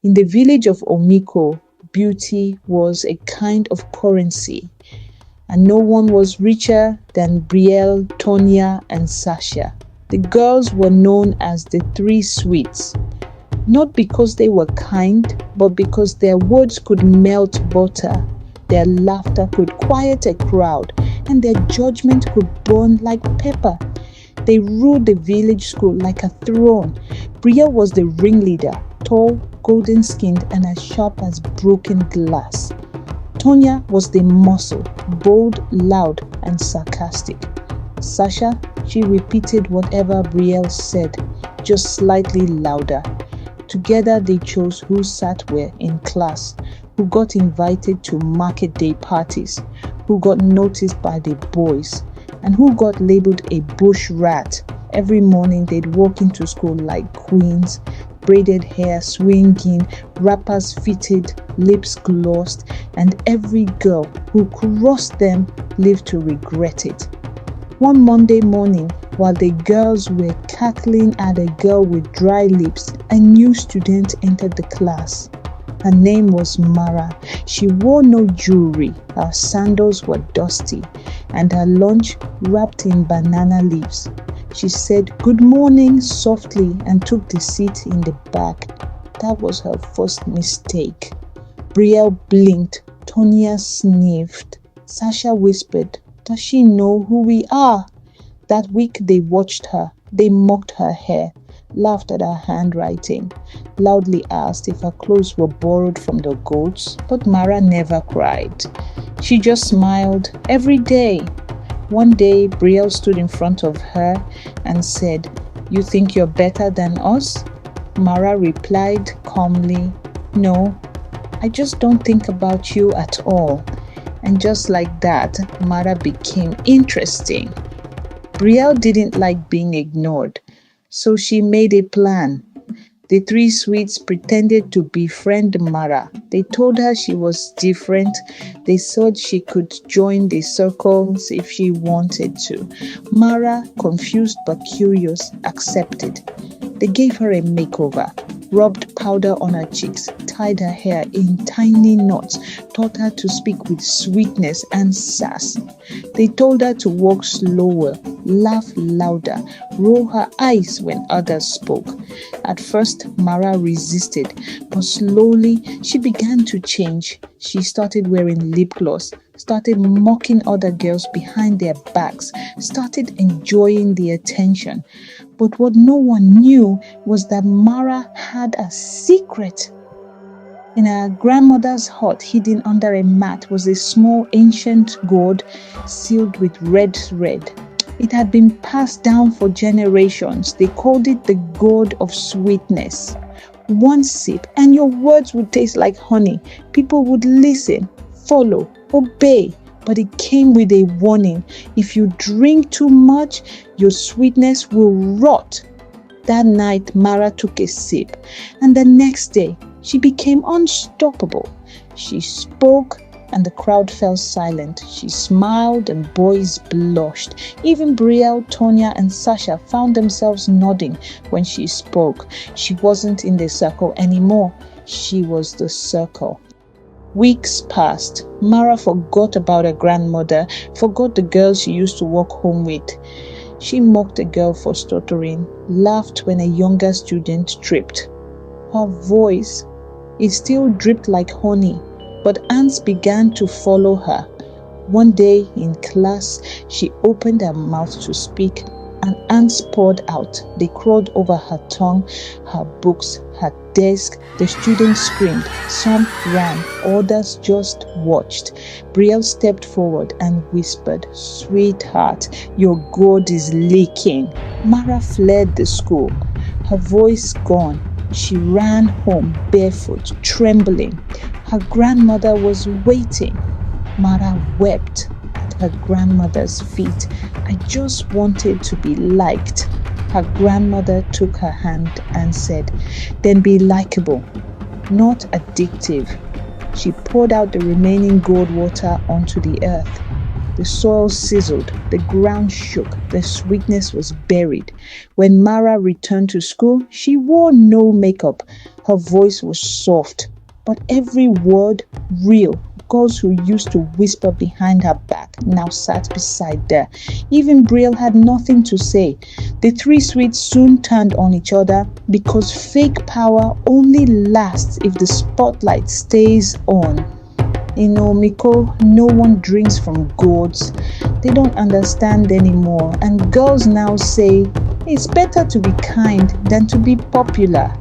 In the village of Omiko, beauty was a kind of currency, and no one was richer than Brielle, Tonya, and Sasha. The girls were known as the three sweets, not because they were kind, but because their words could melt butter, their laughter could quiet a crowd, and their judgment could burn like pepper. They ruled the village school like a throne. Brielle was the ringleader, tall, golden-skinned, and as sharp as broken glass. Tonya was the muscle, bold, loud, and sarcastic. Sasha, she repeated whatever Brielle said, just slightly louder. Together they chose who sat where in class, who got invited to market day parties, who got noticed by the boys, and who got labeled a bush rat. Every morning they'd walk into school like queens, braided hair swinging, wrappers fitted, lips glossed, and every girl who crossed them lived to regret it. One Monday morning, while the girls were cackling at a girl with dry lips, a new student entered the class. Her name was Mara. She wore no jewelry, her sandals were dusty, and her lunch wrapped in banana leaves. She said good morning softly and took the seat in the back. That was her first mistake. Brielle blinked. Tonya sniffed. Sasha whispered, "Does she know who we are?" That week they watched her. They mocked her hair, laughed at her handwriting, loudly asked if her clothes were borrowed from the goats, but Mara never cried. She just smiled every day. One day, Brielle stood in front of her and said, "You think you're better than us?" Mara replied calmly, "No, I just don't think about you at all." And just like that, Mara became interesting. Brielle didn't like being ignored, so she made a plan. The three sweets pretended to befriend Mara. They told her she was different. They said she could join the circles if she wanted to. Mara, confused but curious, accepted. They gave her a makeover, rubbed powder on her cheeks, tied her hair in tiny knots, taught her to speak with sweetness and sass. They told her to walk slower, laugh louder, roll her eyes when others spoke. At first, Mara resisted, but slowly she began to change. She started wearing lip gloss, started mocking other girls behind their backs, started enjoying the attention. But what no one knew was that Mara had a secret. In her grandmother's hut, hidden under a mat, was a small ancient gourd sealed with red thread. It had been passed down for generations. They called it the Gourd of Sweetness. One sip and your words would taste like honey. People would listen, follow, obey. But it came with a warning. If you drink too much, your sweetness will rot. That night, Mara took a sip, and the next day, she became unstoppable. She spoke, and the crowd fell silent. She smiled, and boys blushed. Even Brielle, Tonya, and Sasha found themselves nodding when she spoke. She wasn't in the circle anymore. She was the circle. Weeks passed. Mara forgot about her grandmother, forgot the girl she used to walk home with. She mocked a girl for stuttering, laughed when a younger student tripped. Her voice, it still dripped like honey, but ants began to follow her. One day in class, she opened her mouth to speak, and ants poured out. They crawled over her tongue, her books, her desk. The students screamed. Some ran, others just watched. Brielle stepped forward and whispered, "Sweetheart, your gourd is leaking." Mara fled the school, her voice gone. She ran home barefoot, trembling. Her grandmother was waiting. Mara wept at her grandmother's feet. "I just wanted to be liked." Her grandmother took her hand and said, "Then be likable, not addictive." She poured out the remaining gourd water onto the earth. The soil sizzled, the ground shook, the sweetness was buried. When Mara returned to school, she wore no makeup. Her voice was soft, but every word real. Girls who used to whisper behind her back now sat beside her. Even Brielle had nothing to say. The three sweets soon turned on each other because fake power only lasts if the spotlight stays on. In Omiko, no one drinks from gourds. They don't understand anymore, and girls now say it's better to be kind than to be popular.